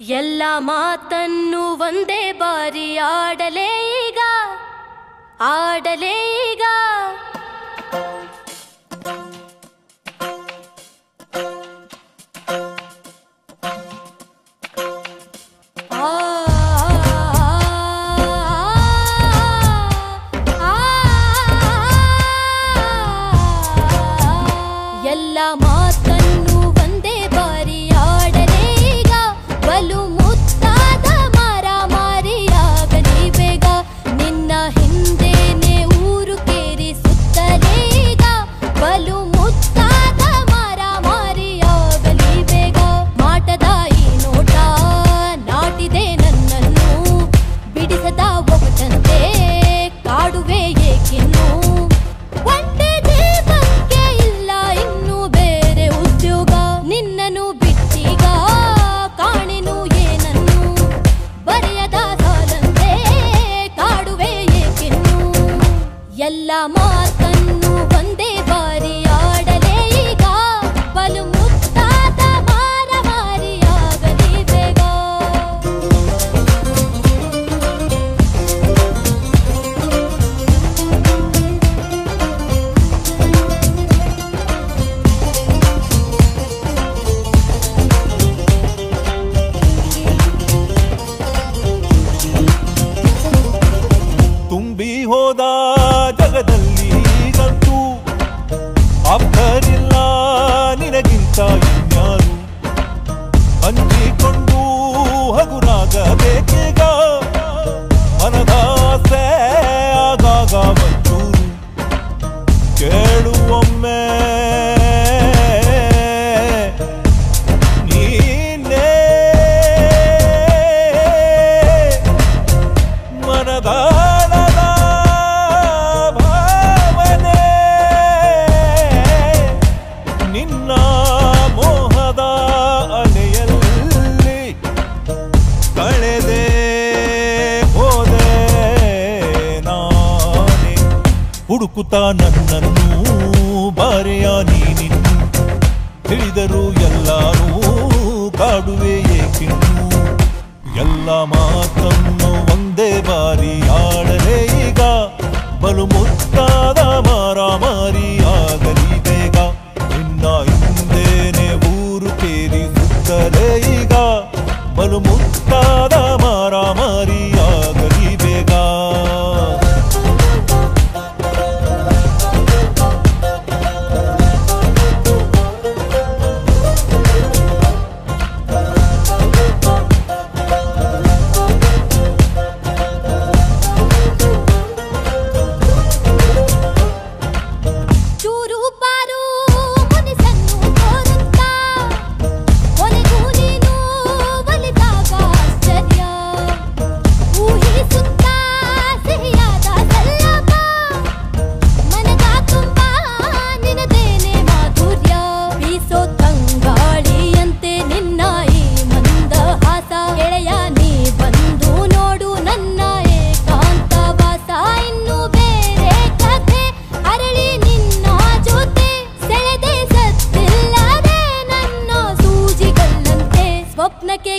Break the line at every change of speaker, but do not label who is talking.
ಎಲ್ಲ ಮಾತನ್ನು ಒಂದೇ ಬಾರಿ ಆಡಲೇ ಈಗ ಎಲ್ಲ ಮಾತನ್ನು ಒಂದೇ ಬಾರಿ ಆಡಲೇ ಈಗ ಬಲು ಮುತ್ತಾದ ಮಾರಾಮಾರಿಯಾಗಲಿ ಬೇಗ ನಿನ್ನ ಹಿಂದೇನೆ ಊರು ಕೇರಿ ಸುತ್ತಲೇ ಈಗ ಬಲು ಮುತ್ತಾದ ಮಾರಾಮಾರಿಯಾಗಲಿ ಬೇಗ ಮಾಟದ ಈ ನೋಟ ನಾಟಿದೆ ನನ್ನನ್ನು ಬಿಡಿಸದ ಒಬ್ಬಂತೆ ಕಾಡುವೆ ಏಕಿನ್ನು ಒಂದೇ ಜೀವಕ್ಕೆ ಇಲ್ಲ ಇನ್ನು ಬೇರೆ ಉದ್ಯೋಗ ನಿನ್ನನ್ನು ಬಿಟ್ಟೀಗ ಕಾಣೆನು ಏನನ್ನು ಬರೆಯದ ಸಾಲಂತೆ ಕಾಡುವೆ ಏಕಿನ್ನು ಎಲ್ಲ ಮಾತನ್ನು ಒಂದೇ ಬಾರಿ ಆಡಲೇ ಈಗ ಬಲು ಮುತ್ತಾದ ಮಾರಾಮಾರಿಯಾಗಲಿ ಬೇಗ
ತುಂಬಿ ಹೋದ ಜಗದಲ್ಲಿ ಈಗಂತೂ ಆಪ್ತರಿಲ್ಲ ನಿನಗಿಂತ ಇನ್ಯಾರು ಹಂಚಿಕೊಂಡು ಹಗುರಾಗಬೇಕೀಗ ಮನದಾಸೆ ಆಗಾಗ ಒಂಚೂರು ಕೇಳುವೊಮ್ಮೆ ನೀನೇ ಮನದಾಳದ ಭಾವನೆ ನಿನ್ನ ಮೋಹದ ಅಲೆಯಲ್ಲಿ ಕಳೆದೆ ಹೋದೆ ನಾನೇ ಹುಡುಕುತ್ತಾ ನನ್ನನ್ನು ಬಾರೆಯ ನೀನಿನ್ನು ತಿಳಿದರು ಎಲ್ಲರೂ ಕಾಡುವೆ ಏಕಿನ್ನು ಎಲ್ಲ ಮಾತನ್ನು ಒಂದೇ ಬಾರಿ ಆಡಲೇ ಈಗ ಬಲು ಮುತ್ತಾದ ಮಾರಾಮಾರಿಯಾಗಲಿ ಬೇಗ ನಿನ್ನ ಹಿಂದೇನೆ ಊರು ಕೇರಿ ಸುತ್ತಲೇ ಈಗ ಬಲು ಮುತ್ತಾದ ಮಾರಾಮಾರಿಯಾಗಲಿ ಬೇಗ
ಚೂರು ಪಾರು ಮುನಿಸನ್ನು ತೋರುತ್ತಾ ಕೊನೆಗೂ ನೀನು ಒಲಿದಾಗ ಆಶ್ಚರ್ಯ ಊಹಿಸುತ್ತಾ ಸಿಹಿಯಾದ ಸಲ್ಲಪ ಮನದ ತುಂಬ ನಿನದೇನೆ ಮಾಧುರ್ಯ ಬೀಸೋ ತಂಗಾಳಿಯಂತೆ ನಿನ್ನ ಈ ಮಂದಹಾಸ ಗೆಳೆಯ ನೀ ಬಂದು ನೋಡು ನನ್ನ ಏಕಾಂತವಾಸ ಇನ್ನು ಬೇರೆ ಕಥೆ ಅರಳಿ ನಿನ್ನ ಜೊತೆ ಸೆಳೆದೆ ಸತ್ತಿಲ್ಲದೆ ನನ್ನ ಸೂಜಿಗಲ್ಲಂತೆ ಸ್ವಪ್ನಕ್ಕೆ